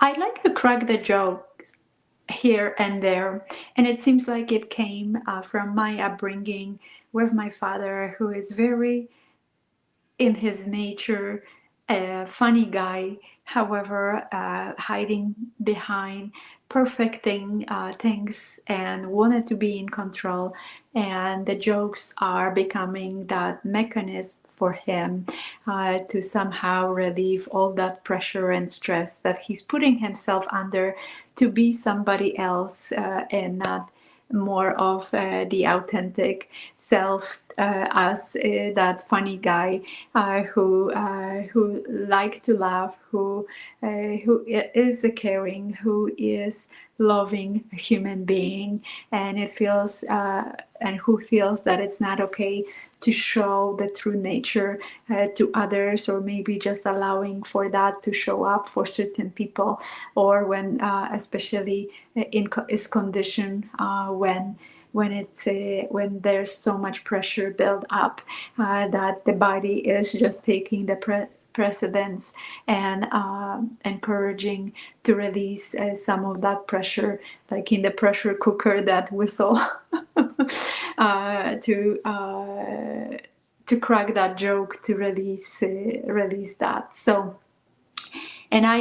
I like to crack the jokes here and there, and it seems like it came from my upbringing with my father, who is very, in his nature, a funny guy, however, hiding behind perfecting things and wanted to be in control. And the jokes are becoming that mechanism for him to somehow relieve all that pressure and stress that he's putting himself under to be somebody else and not more of the authentic self as that funny guy who like to laugh, who is a caring, who is loving human being, and it feels and who feels that it's not okay to show the true nature to others, or maybe just allowing for that to show up for certain people, or when especially is conditioned when there's so much pressure built up that the body is just taking the precedence and encouraging to release some of that pressure, like in the pressure cooker, that whistle uh, to uh, to crack that joke, to release that. So, and I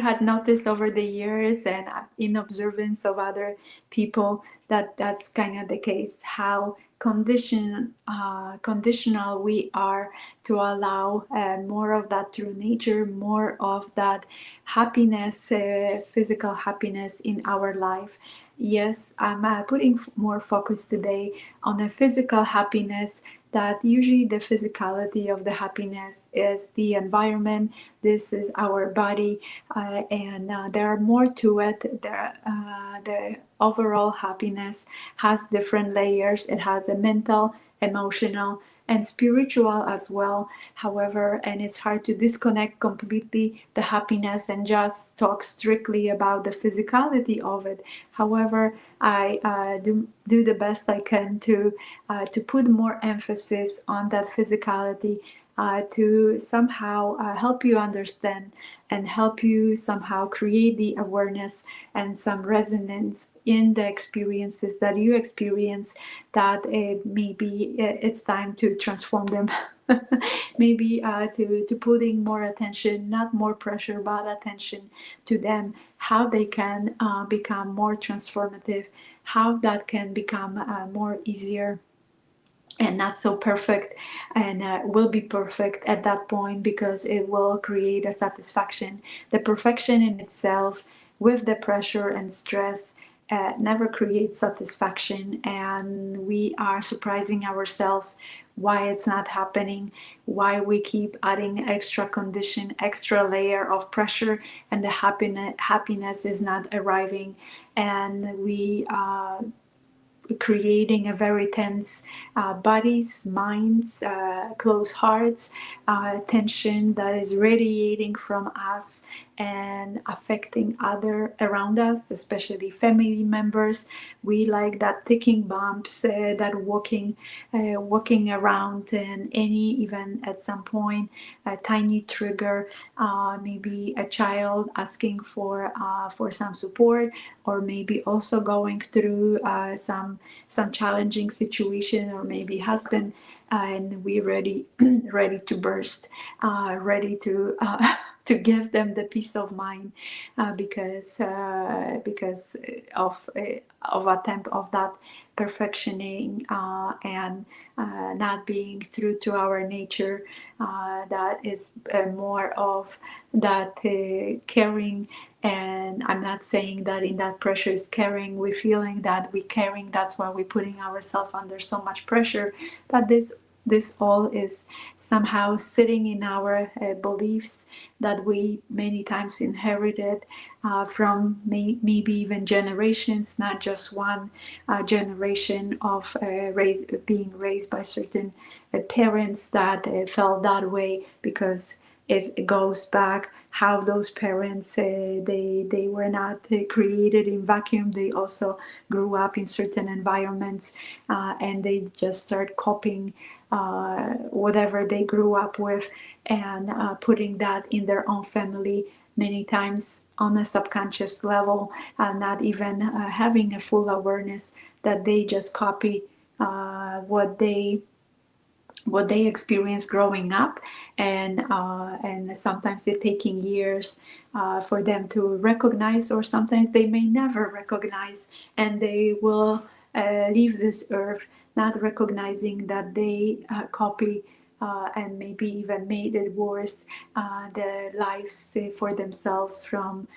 had noticed over the years, and in observance of other people, that that's kind of the case, how conditional we are to allow more of that true nature, more of that happiness, physical happiness in our life. Yes, I'm putting more focus today on the physical happiness, that usually the physicality of the happiness is the environment. This is our body, and there are more to it. The overall happiness has different layers. It has a mental, emotional, and spiritual as well. However, and it's hard to disconnect completely the happiness and just talk strictly about the physicality of it. However, I do the best I can to put more emphasis on that physicality, to somehow help you understand and help you somehow create the awareness and some resonance in the experiences that you experience, that maybe it's time to transform them. Maybe to putting more attention, not more pressure, but attention to them, how they can become more transformative, how that can become more easier and not so perfect, and will be perfect at that point, because it will create a satisfaction. The perfection in itself, with the pressure and stress, never creates satisfaction, and we are surprising ourselves why it's not happening, why we keep adding extra condition, extra layer of pressure, and the happiness is not arriving, and we creating a very tense bodies, minds, closed hearts, tension that is radiating from us and affecting other around us, especially family members. We like that ticking bombs, that walking around, and any even at some point a tiny trigger, maybe a child asking for some support, or maybe also going through some challenging situation, or maybe husband, and we ready ready to burst, ready to to give them the peace of mind, because of attempt of that perfectioning, and not being true to our nature, that is more of that caring. And I'm not saying that in that pressure is caring, we're feeling that we're caring, that's why we're putting ourselves under so much pressure. But this all is somehow sitting in our beliefs that we many times inherited from maybe even generations, not just one generation of being raised by certain parents that felt that way, because it goes back how those parents, they were not created in vacuum. They also grew up in certain environments, and they just start copying whatever they grew up with, and putting that in their own family many times on a subconscious level, not even having a full awareness that they just copy what they experience growing up, and sometimes it's taking years for them to recognize, or sometimes they may never recognize, and they will leave this earth not recognizing that they copy and maybe even made it worse, the lives for themselves from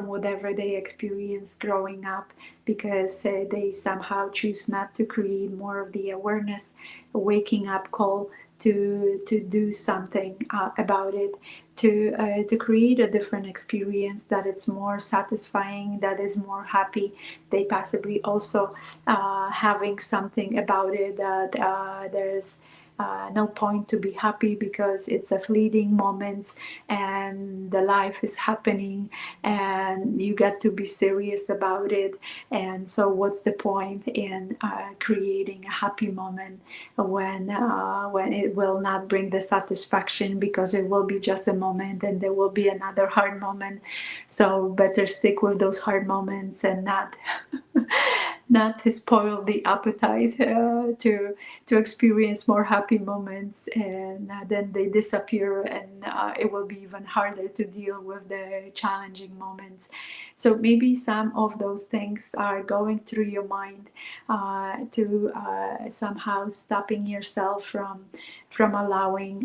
whatever they experienced growing up, because they somehow choose not to create more of the awareness, waking up call to do something about it, to create a different experience that it's more satisfying, that is more happy. They possibly also having something about it that there's no point to be happy because it's a fleeting moment and the life is happening and you get to be serious about it. And so what's the point in creating a happy moment when it will not bring the satisfaction, because it will be just a moment and there will be another hard moment. So better stick with those hard moments and not not to spoil the appetite to experience more happy moments, and then they disappear, and it will be even harder to deal with the challenging moments. So maybe some of those things are going through your mind, to somehow stopping yourself from allowing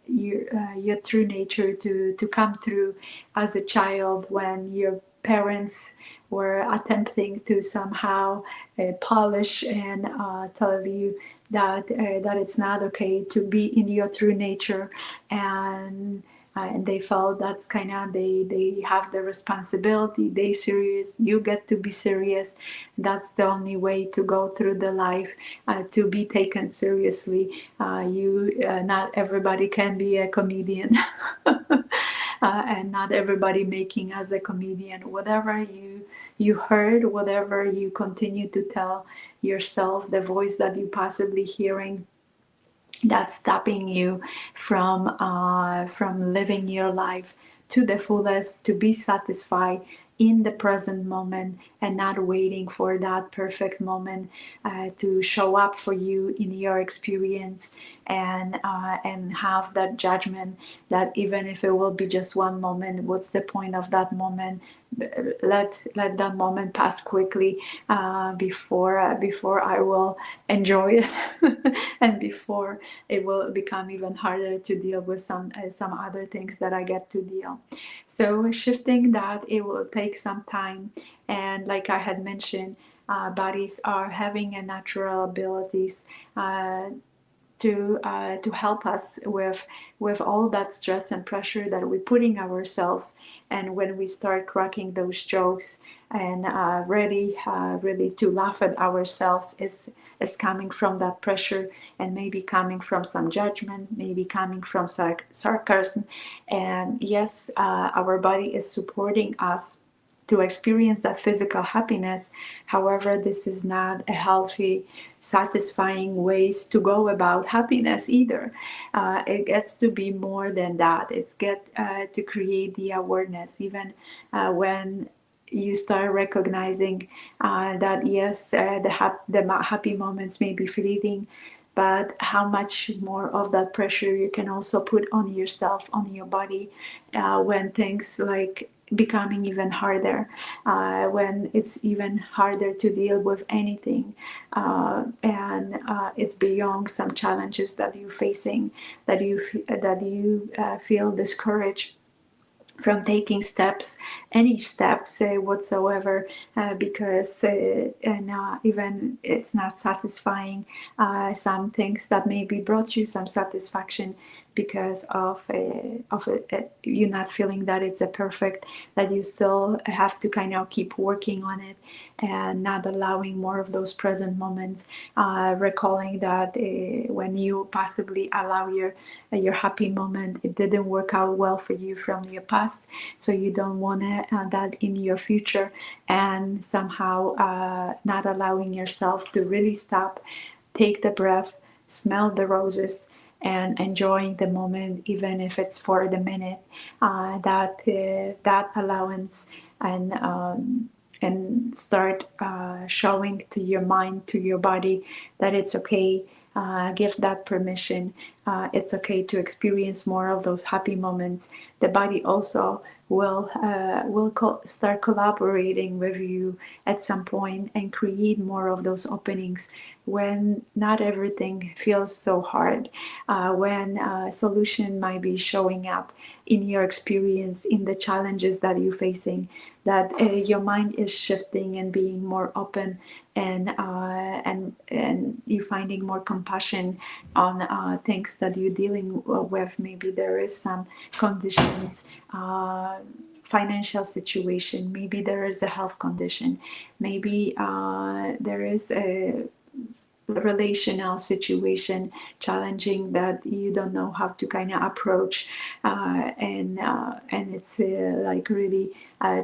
your true nature to come through as a child, when your parents were attempting to somehow polish and tell you that it's not okay to be in your true nature, and they felt that's kind of they have the responsibility, they serious, you get to be serious, that's the only way to go through the life, to be taken seriously. You Not everybody can be a comedian. And not everybody making as a comedian. Whatever you heard, whatever you continue to tell yourself, the voice that you possibly hearing, that's stopping you from living your life to the fullest, to be satisfied in the present moment and not waiting for that perfect moment to show up for you in your experience, and have that judgment that even if it will be just one moment, what's the point of that moment? Let that moment pass quickly, before I will enjoy it, and before it will become even harder to deal with some other things that I get to deal. So shifting that, it will take some time, and like I had mentioned, bodies are having a natural abilities to help us with all that stress and pressure that we're putting ourselves. And when we start cracking those jokes and really to laugh at ourselves, is coming from that pressure, and maybe coming from some judgment, maybe coming from sarcasm. And yes, our body is supporting us to experience that physical happiness. However, this is not a healthy, satisfying ways to go about happiness either. It gets to be more than that. It's get to create the awareness, even when you start recognizing that yes, the happy moments may be fleeting, but how much more of that pressure you can also put on yourself, on your body, when things like becoming even harder, when it's even harder to deal with anything, and it's beyond some challenges that you're facing, that you feel discouraged from taking steps, any steps whatsoever, because and even it's not satisfying. Some things that maybe brought you some satisfaction because of you not feeling that it's a perfect, that you still have to kind of keep working on it, and not allowing more of those present moments, recalling that when you possibly allow your happy moment, it didn't work out well for you from your past, so you don't want that in your future, and somehow not allowing yourself to really stop, take the breath, smell the roses and enjoying the moment, even if it's for the minute. That allowance and start showing to your mind, to your body, that it's okay. Give that permission. It's okay to experience more of those happy moments. The body also will start collaborating with you at some point and create more of those openings when not everything feels so hard, when a solution might be showing up in your experience, in the challenges that you're facing, that your mind is shifting and being more open, and you're finding more compassion on things that you're dealing with. Maybe there is some conditions, financial situation, maybe there is a health condition, maybe there is a relational situation challenging that you don't know how to kind of approach, and it's like really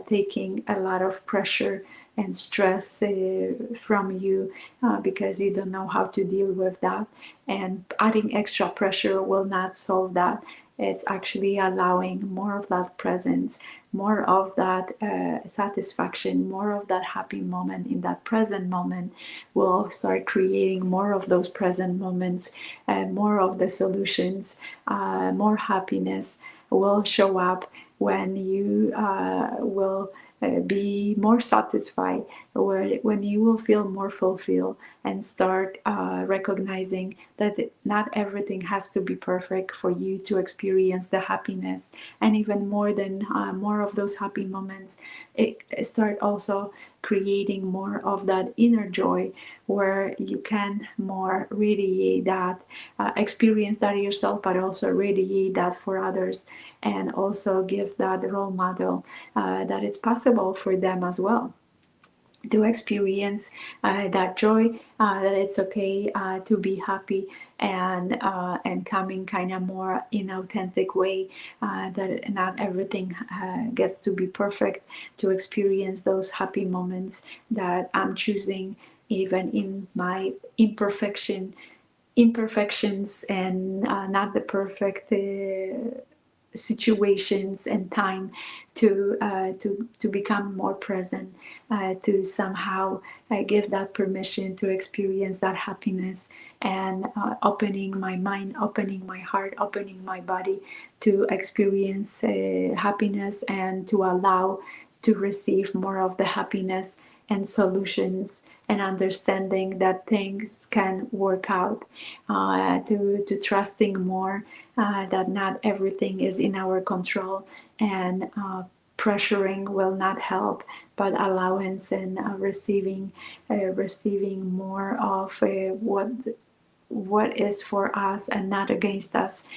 taking a lot of pressure and stress from you, because you don't know how to deal with that, and adding extra pressure will not solve that. It's actually allowing more of that presence, more of that satisfaction, more of that happy moment in that present moment. Will start creating more of those present moments, more of the solutions, more happiness will show up when you will be more satisfied, or when you will feel more fulfilled, and start recognizing that not everything has to be perfect for you to experience the happiness. And even more than more of those happy moments, it start also creating more of that inner joy, where you can more radiate that, experience that yourself, but also radiate that for others, and also give that role model that it's possible for them as well to experience that joy, that it's okay to be happy, and coming kind of more in authentic way, that not everything gets to be perfect, to experience those happy moments that I'm choosing even in my imperfections, and not the perfect situations and time, to become more present, to somehow give that permission to experience that happiness, and opening my mind, opening my heart, opening my body to experience happiness, and to allow to receive more of the happiness and solutions, and understanding that things can work out, to trusting more that not everything is in our control, and pressuring will not help, but allowance, and receiving more of what is for us and not against us,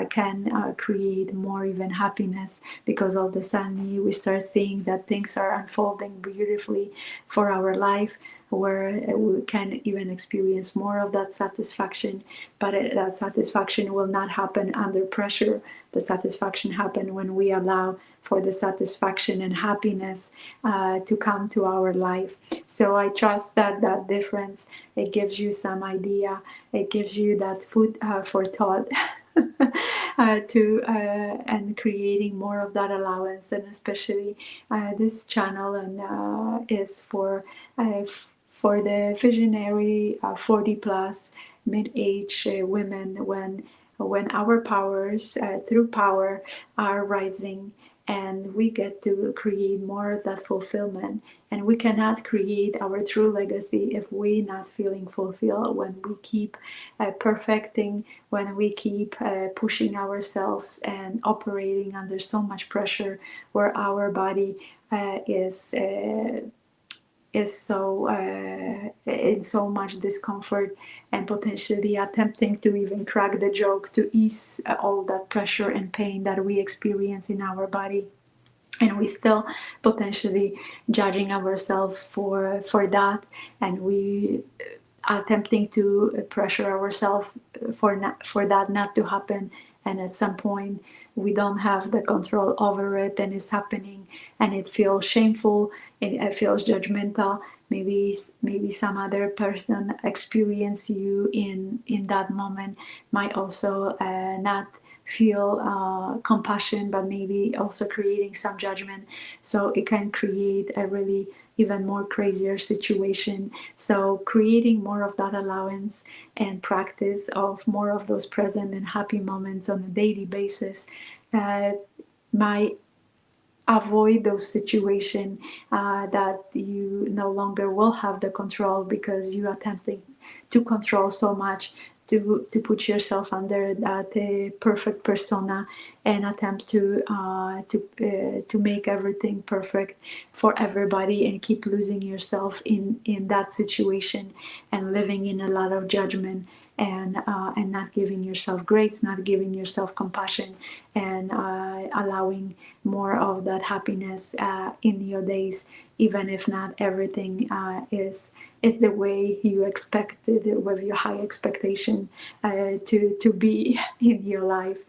can create more even happiness, because all of a sudden we start seeing that things are unfolding beautifully for our life, where we can even experience more of that satisfaction. But that satisfaction will not happen under pressure. The satisfaction happen when we allow for the satisfaction and happiness to come to our life. So I trust that that difference, it gives you some idea, it gives you that food for thought, to and creating more of that allowance. And especially this channel and is uh, for the visionary 40 plus mid-age women, when our powers through power are rising, and we get to create more of that fulfillment. And we cannot create our true legacy if we're not feeling fulfilled, when we keep perfecting, when we keep pushing ourselves and operating under so much pressure, where our body is so in so much discomfort, and potentially attempting to even crack the joke to ease all that pressure and pain that we experience in our body. And we still potentially judging ourselves for that, and we attempting to pressure ourselves for that not to happen. And at some point we don't have the control over it, and it's happening, and it feels shameful, and it feels judgmental. maybe some other person experience you in that moment might also not feel compassion, but maybe also creating some judgment. So it can create a really even more crazier situation. So creating more of that allowance and practice of more of those present and happy moments on a daily basis might avoid those situations that you no longer will have the control, because you are attempting to control so much, to put yourself under that perfect persona and attempt to make everything perfect for everybody, and keep losing yourself in that situation, and living in a lot of judgment, and not giving yourself grace, not giving yourself compassion, and allowing more of that happiness in your days, even if not everything is the way you expected with your high expectation to be in your life.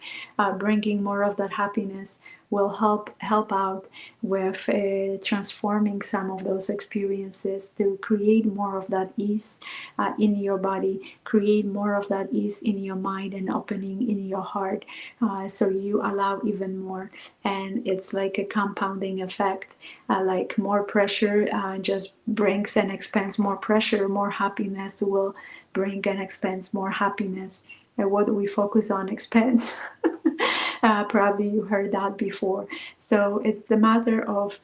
Bringing more of that happiness will help out with transforming some of those experiences to create more of that ease in your body, create more of that ease in your mind, and opening in your heart, so you allow even more. And it's like a compounding effect, like more pressure just brings and expands more pressure, more happiness will bring and expands more happiness, and what we focus on expands. Probably you heard that before. So it's the matter of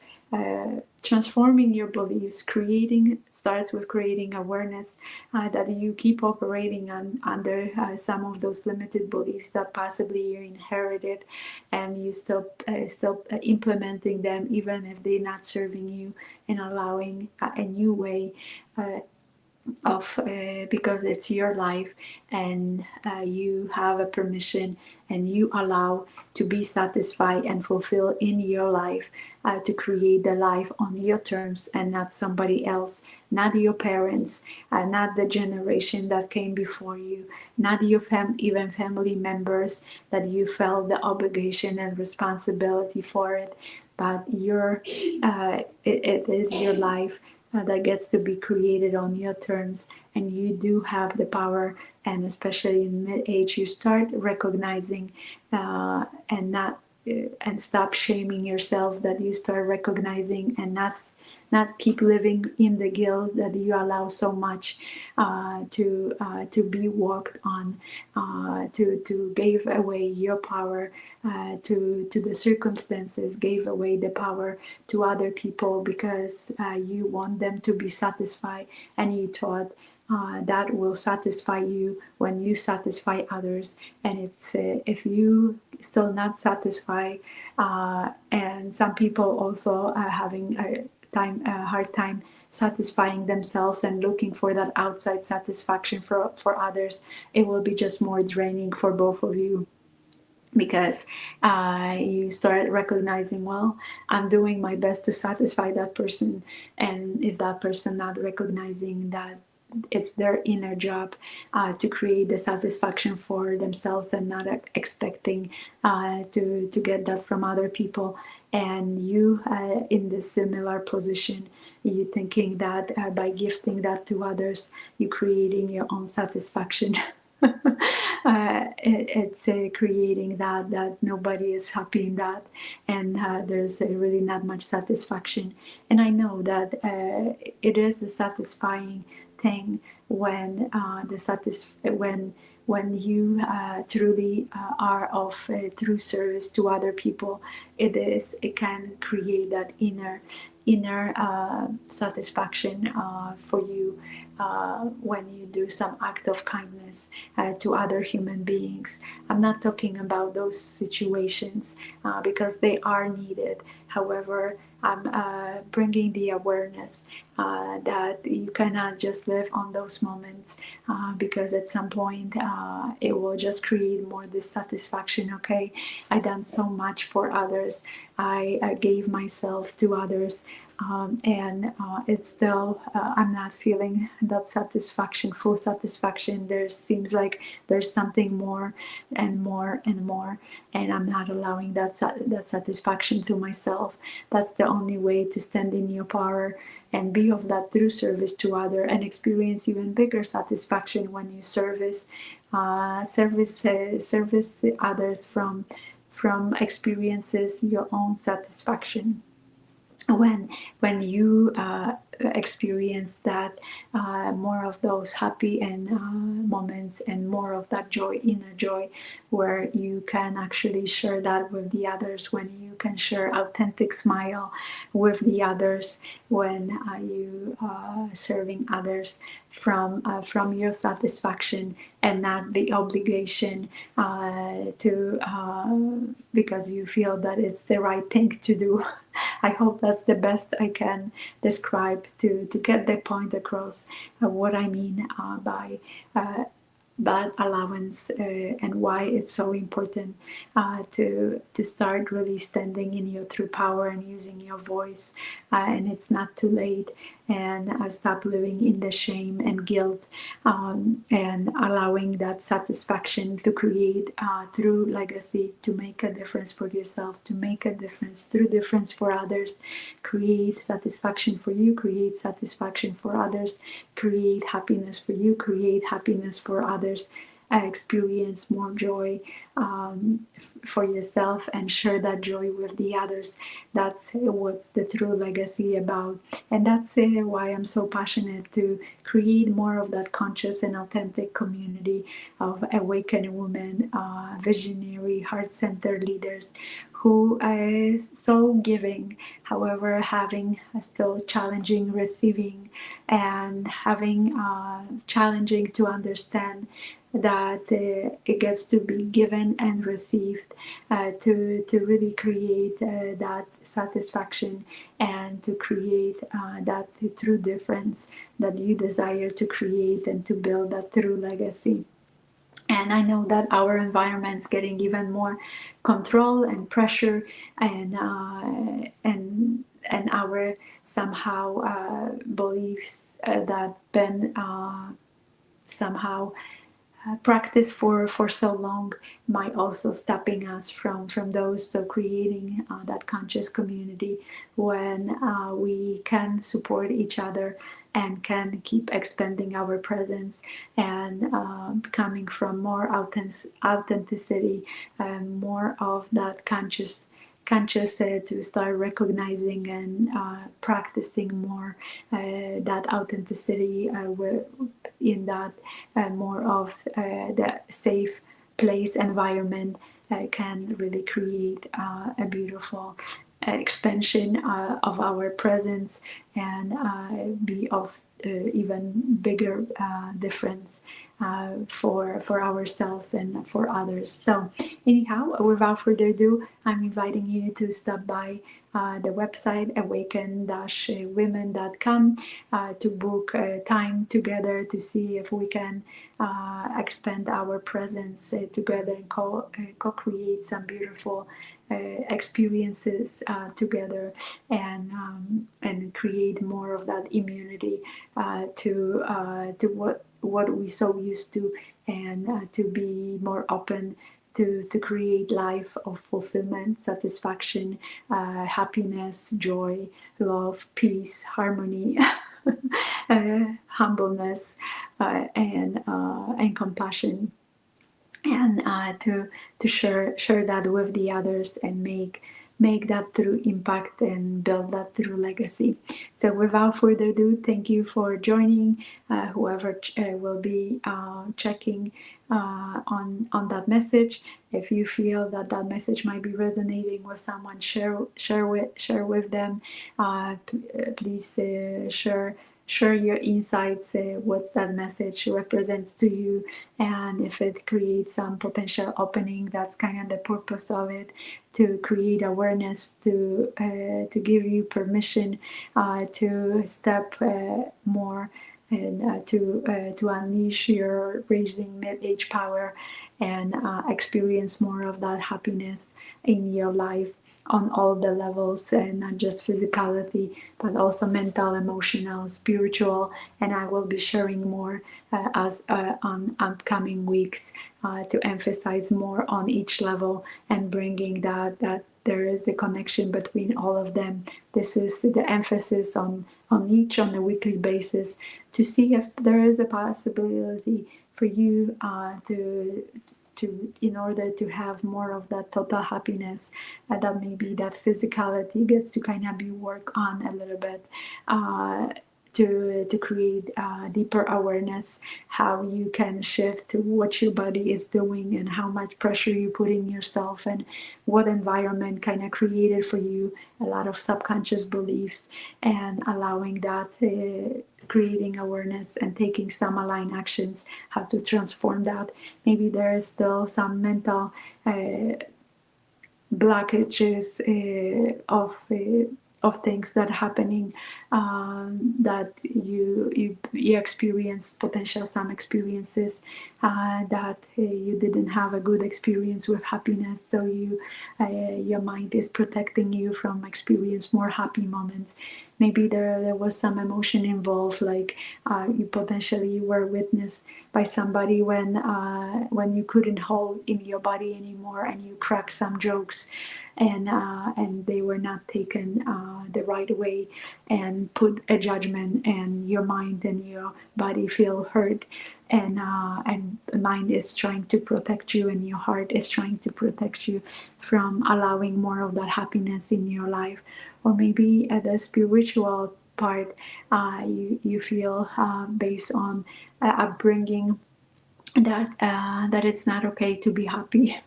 transforming your beliefs. Creating starts with creating awareness that you keep operating under some of those limited beliefs that possibly you inherited, and you still implementing them even if they're not serving you, and allowing a new way of because it's your life, and you have a permission, and you allow to be satisfied and fulfilled in your life, to create the life on your terms and not somebody else, not your parents, not the generation that came before you, not your even family members that you felt the obligation and responsibility for it, but it is your life that gets to be created on your terms, and you do have the power. And especially in mid-age, you start recognizing and not and stop shaming yourself, that you start recognizing and not keep living in the guilt that you allow so much to be walked on, to give away your power to the circumstances, gave away the power to other people, because you want them to be satisfied, and you thought that will satisfy you when you satisfy others. And it's if you still not satisfied, and some people also are having a hard time satisfying themselves and looking for that outside satisfaction for others, it will be just more draining for both of you, because you start recognizing, well, I'm doing my best to satisfy that person, and if that person not recognizing that it's their inner job to create the satisfaction for themselves, and not expecting to get that from other people, and you in this similar position, you thinking that by gifting that to others, you creating your own satisfaction. It's creating that nobody is happy in that, and there's really not much satisfaction. And I know that it is a satisfying thing when when you truly are of true service to other people. It can create that inner satisfaction for you when you do some act of kindness to other human beings. I'm not talking about those situations because they are needed. However, I'm bringing the awareness that you cannot just live on those moments, because at some point it will just create more dissatisfaction. Okay, I done so much for others. I gave myself to others. and it's still I'm not feeling that satisfaction, full satisfaction. There seems like there's something more and more and more, and I'm not allowing that satisfaction to myself. That's the only way to stand in your power and be of that true service to other, and experience even bigger satisfaction when you service others from experiences your own satisfaction. When you experience that more of those happy and moments, and more of that joy, inner joy, where you can actually share that with the others, when you can share authentic smile with the others, when you serving others from your satisfaction, and not the obligation to because you feel that it's the right thing to do. I hope that's the best I can describe to get the point across, what I mean by that allowance, and why it's so important to start really standing in your true power and using your voice, and it's not too late, and stop living in the shame and guilt, and allowing that satisfaction to create through legacy, to make a difference for yourself, to make a difference through difference for others, create satisfaction for you, create satisfaction for others, create happiness for you, create happiness for others, experience more joy for yourself, and share that joy with the others. That's what's the true legacy about, and that's why I'm so passionate to create more of that conscious and authentic community of awakened women, visionary, heart-centered leaders who is so giving, however having still challenging receiving, and having challenging to understand that it gets to be given and received, to really create that satisfaction, and to create that true difference that you desire to create, and to build that true legacy. And I know that our environment's getting even more control and pressure, and our somehow beliefs that been somehow practice for so long, might also stopping us from those. So creating that conscious community, when we can support each other, and can keep expanding our presence, and coming from more authenticity, and more of that conscious to start recognizing and practicing more that authenticity in that more of the safe place environment, can really create a beautiful expansion of our presence, and be of even bigger difference for ourselves and for others. So anyhow, without further ado, I'm inviting you to stop by the website awaken-women.com to book time together, to see if we can expand our presence together, and co-create some beautiful experiences together, and create more of that immunity to what we so used to, and to be more open to create life of fulfillment, satisfaction, happiness, joy, love, peace, harmony, humbleness, and compassion, and to share that with the others, and make that true impact, and build that true legacy. So without further ado, thank you for joining. Whoever will be checking on that message, if you feel that message might be resonating with someone, share with them. Please share your insights, what that message represents to you, and if it creates some potential opening. That's kind of the purpose of it, to create awareness, to give you permission to step more, and to unleash your raising mid-age power, and experience more of that happiness in your life on all the levels, and not just physicality, but also mental, emotional, spiritual. And I will be sharing more as on upcoming weeks to emphasize more on each level and bringing that there is a connection between all of them. This is the emphasis on each on a weekly basis to see if there is a possibility for you to in order to have more of that total happiness, that maybe that physicality gets to kind of be worked on a little bit, to create deeper awareness, how you can shift to what your body is doing and how much pressure you put in yourself, and what environment kind of created for you a lot of subconscious beliefs, and allowing that, creating awareness and taking some aligned actions, how to transform that. Maybe there is still some mental blockages of things that are happening, that you experience potential some experiences that you didn't have a good experience with happiness, so your mind is protecting you from experience more happy moments. Maybe there was some emotion involved, like you potentially were witnessed by somebody when you couldn't hold in your body anymore, and you cracked some jokes, and they were not taken the right way, and put a judgment, and your mind and your body feel hurt, and the mind is trying to protect you, and your heart is trying to protect you from allowing more of that happiness in your life. Or maybe at the spiritual part, you feel based on upbringing that it's not okay to be happy,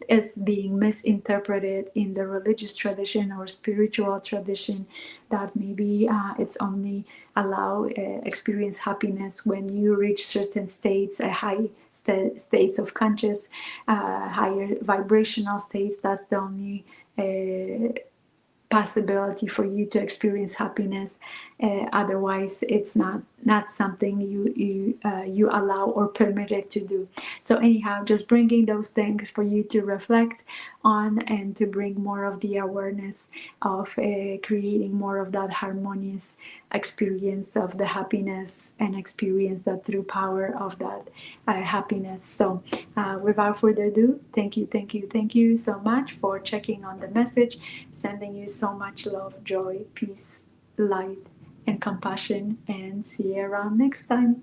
is being misinterpreted in the religious tradition or spiritual tradition, that maybe it's only allow experience happiness when you reach certain states, a high states of conscious, higher vibrational states. That's the only possibility for you to experience happiness. Otherwise, it's not something you allow or permitted to do. So anyhow, just bringing those things for you to reflect on, and to bring more of the awareness of creating more of that harmonious experience of the happiness, and experience that true power of that happiness. So without further ado, thank you so much for checking on the message. Sending you so much love, joy, peace, light, and compassion, and see you around next time.